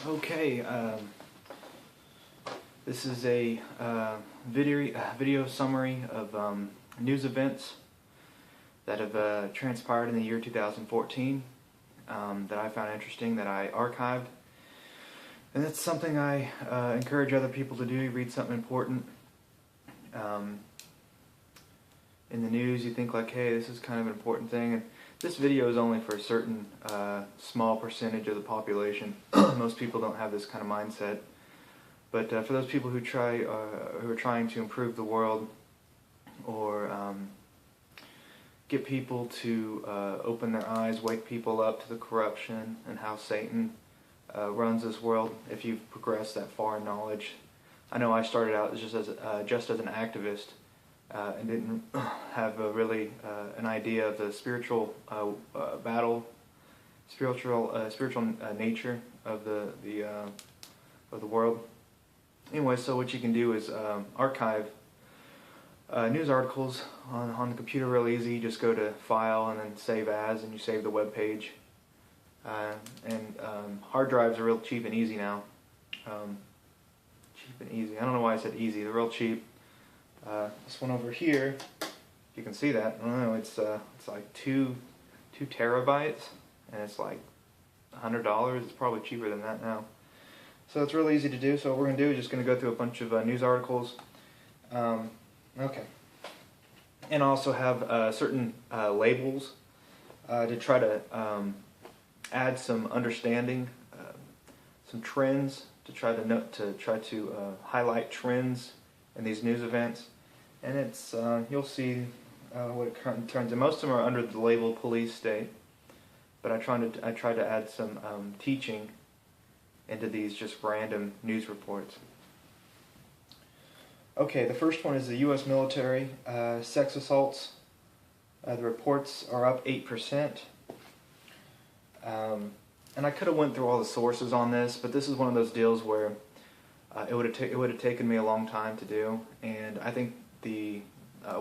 Okay, this is a video summary of news events that have transpired in the year 2014 that I found interesting, that I archived. And that's something I encourage other people to do. Read something important in the news, you think like, hey, this is kind of an important thing. And this video is only for a certain small percentage of the population. Most people don't have this kind of mindset. But for those people who are trying to improve the world, or get people to open their eyes, wake people up to the corruption and how Satan runs this world, if you've progressed that far in knowledge. I know I started out just as an activist and didn't have really an idea of the spiritual spiritual nature of the world. Anyway, so what you can do is archive news articles on the computer real easy. You just go to File and then Save As, and you save the web page. Hard drives are real cheap and easy now. Cheap and easy. I don't know why I said easy. They're real cheap. This one over here, you can see that. I don't know. It's like two terabytes, and it's like $100. It's probably cheaper than that now. So it's really easy to do. So what we're going to do is just going to go through a bunch of news articles. Okay. And also have certain labels to try to add some understanding, some trends, to try to highlight trends in these news events. And it's you'll see what it turns. And most of them are under the label police state. But I try to add some teaching into these just random news reports. Okay, the first one is the U.S. military. Sex assaults. The reports are up 8%. And I could have went through all the sources on this, but this is one of those deals where it would have taken me a long time to do. And I think the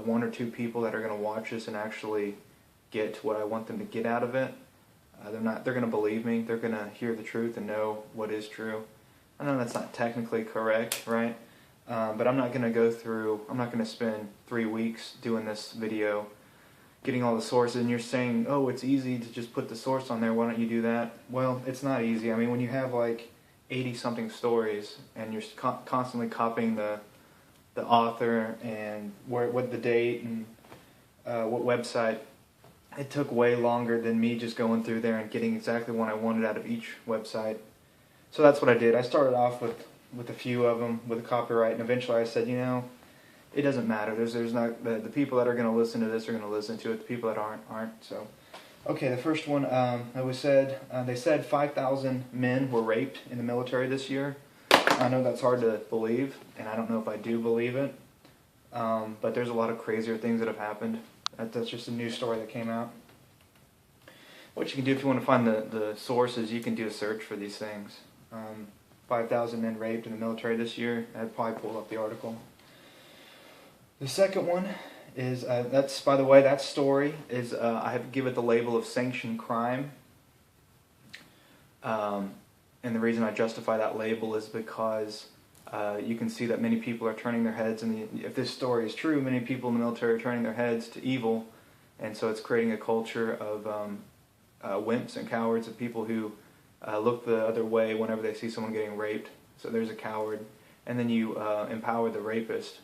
one or two people that are going to watch this and actually get what I want them to get out of it, they're going to believe me. They're going to hear the truth and know what is true. I know that's not technically correct, right? But I'm not going to spend 3 weeks doing this video, getting all the sources, and you're saying, oh, it's easy to just put the source on there, why don't you do that? Well, it's not easy. I mean, when you have like 80-something stories, and you're constantly copying the author, and what the date, and what website, it took way longer than me just going through there and getting exactly what I wanted out of each website. So that's what I did. I started off with a few of them with a copyright, and eventually I said, it doesn't matter. There's not the people that are going to listen to this are going to listen to it. The people that aren't. So, okay, the first one they said 5,000 men were raped in the military this year. I know that's hard to believe, and I don't know if I do believe it. But there's a lot of crazier things that have happened. That's just a news story that came out. What you can do if you want to find the sources, you can do a search for these things. 5,000 men raped in the military this year. I'd probably pull up the article. The second one is, by the way, that story is, I have to give it the label of sanctioned crime. And the reason I justify that label is because you can see that many people are turning their heads, and if this story is true, many people in the military are turning their heads to evil, and so it's creating a culture of wimps and cowards, of people who look the other way whenever they see someone getting raped. So there's a coward, and then you empower the rapist.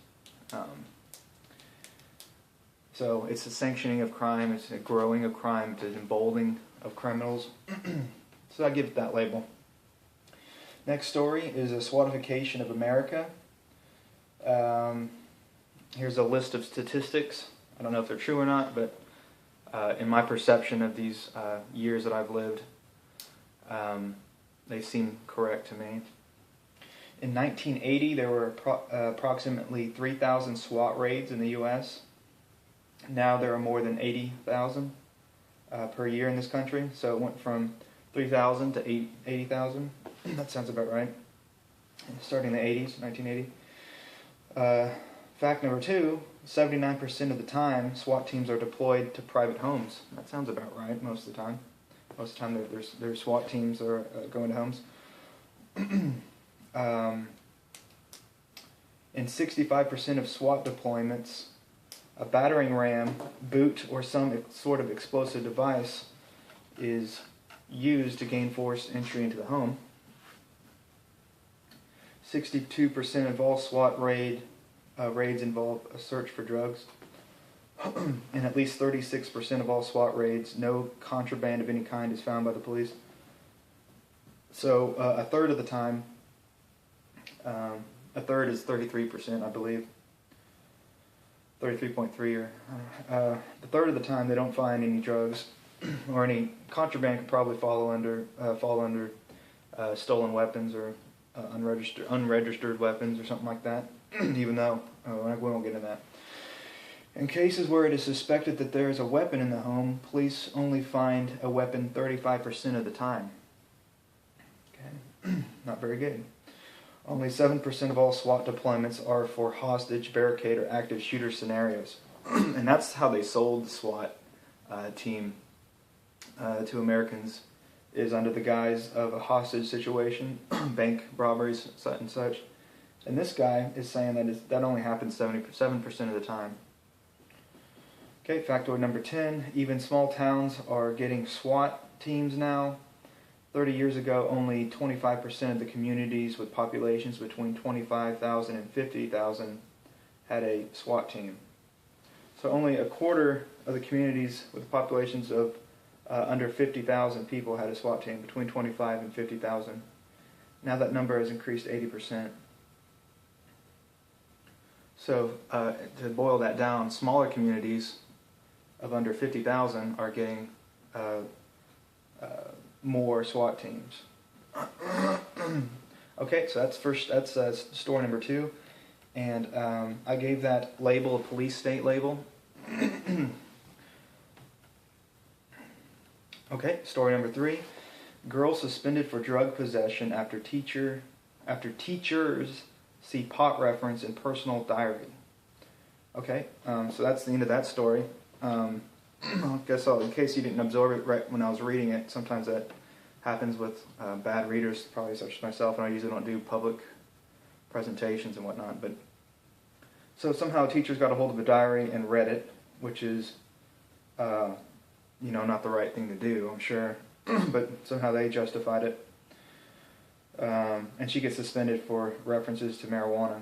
So it's a sanctioning of crime, it's a growing of crime, it's an emboldening of criminals. So I give it that label. Next story is a SWATification of America. Here's a list of statistics. I don't know if they're true or not, but in my perception of these years that I've lived, they seem correct to me. In 1980, there were approximately 3,000 SWAT raids in the U.S. Now there are more than 80,000 per year in this country. So it went from 3,000 to 80,000. That sounds about right. Starting in the 80s, 1980. Fact number 2, 79% of the time SWAT teams are deployed to private homes. That sounds about right most of the time. Most of the time their SWAT teams are going to homes. In 65% of SWAT deployments, a battering ram, boot, or some sort of explosive device is used to gain forced entry into the home. 62% of all SWAT raids involve a search for drugs. And at least 36% of all SWAT raids, no contraband of any kind is found by the police. So a third of the time, a third is 33%, I believe. 33.3 or the third of the time they don't find any drugs or any contraband. Could probably fall under stolen weapons or unregistered weapons or something like that. Even though we won't get into that. In cases where it is suspected that there is a weapon in the home, police only find a weapon 35% of the time. Okay, not very good. Only 7% of all SWAT deployments are for hostage, barricade, or active shooter scenarios. And that's how they sold the SWAT team to Americans, is under the guise of a hostage situation, bank robberies, such and such. And this guy is saying that only happens 77% of the time. Okay, factoid number 10. Even small towns are getting SWAT teams now. 30 years ago, only 25% of the communities with populations between 25,000 and 50,000 had a SWAT team. So only a quarter of the communities with populations of under 50,000 people had a SWAT team, between 25 and 50,000. Now that number has increased 80%. So to boil that down, smaller communities of under 50,000 are getting more SWAT teams. Okay, so that's story number 2, and I gave that label a police state label. Okay, story number 3. Girl suspended for drug possession after teachers see pot reference in personal diary. Okay, so that's the end of that story. I guess in case you didn't absorb it right when I was reading it, sometimes that happens with bad readers, probably such as myself, and I usually don't do public presentations and whatnot. But so somehow teachers got a hold of a diary and read it, which is, not the right thing to do, I'm sure, but somehow they justified it. And she gets suspended for references to marijuana.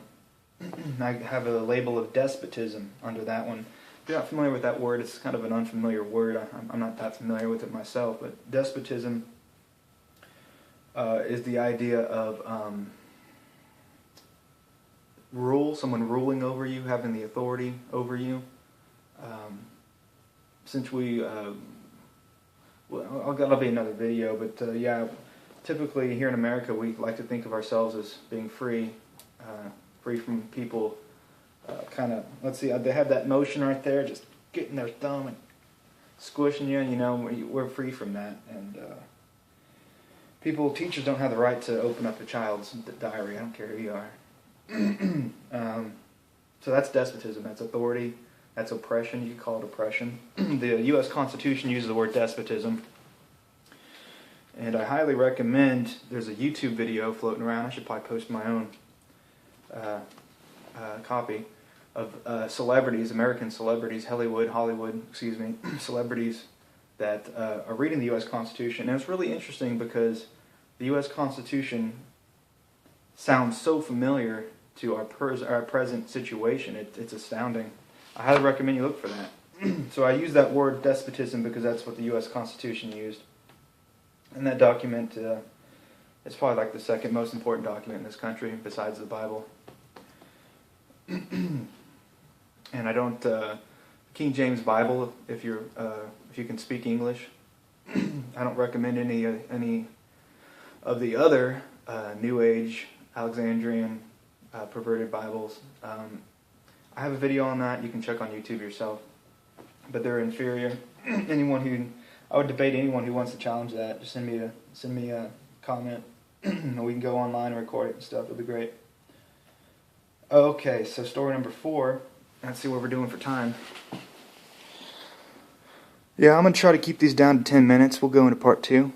I have a label of despotism under that one. If you're not familiar with that word, it's kind of an unfamiliar word. I'm not that familiar with it myself, but despotism is the idea of someone ruling over you, having the authority over you. Since that'll be another video, but yeah, typically here in America we like to think of ourselves as being free from people. Let's see, they have that motion right there, just getting their thumb and squishing you, we're free from that. And teachers don't have the right to open up a child's diary, I don't care who you are. So that's despotism, that's authority, that's oppression, you could call it oppression. The U.S. Constitution uses the word despotism. And I highly recommend, there's a YouTube video floating around, I should probably post my own copy of American celebrities, celebrities that are reading the U.S. Constitution. And it's really interesting because the U.S. Constitution sounds so familiar to our present situation. It's astounding. I highly recommend you look for that. So I use that word despotism because that's what the U.S. Constitution used. And that document is probably like the second most important document in this country besides the Bible. And I don't King James Bible, if you can speak English. I don't recommend any of the other New Age Alexandrian perverted Bibles. I have a video on that. You can check on YouTube yourself. But they're inferior. I would debate anyone who wants to challenge that. Just send me a comment. We can go online and record it and stuff. It'll be great. Okay, so story number 4. Let's see what we're doing for time. Yeah, I'm going to try to keep these down to 10 minutes. We'll go into part 2.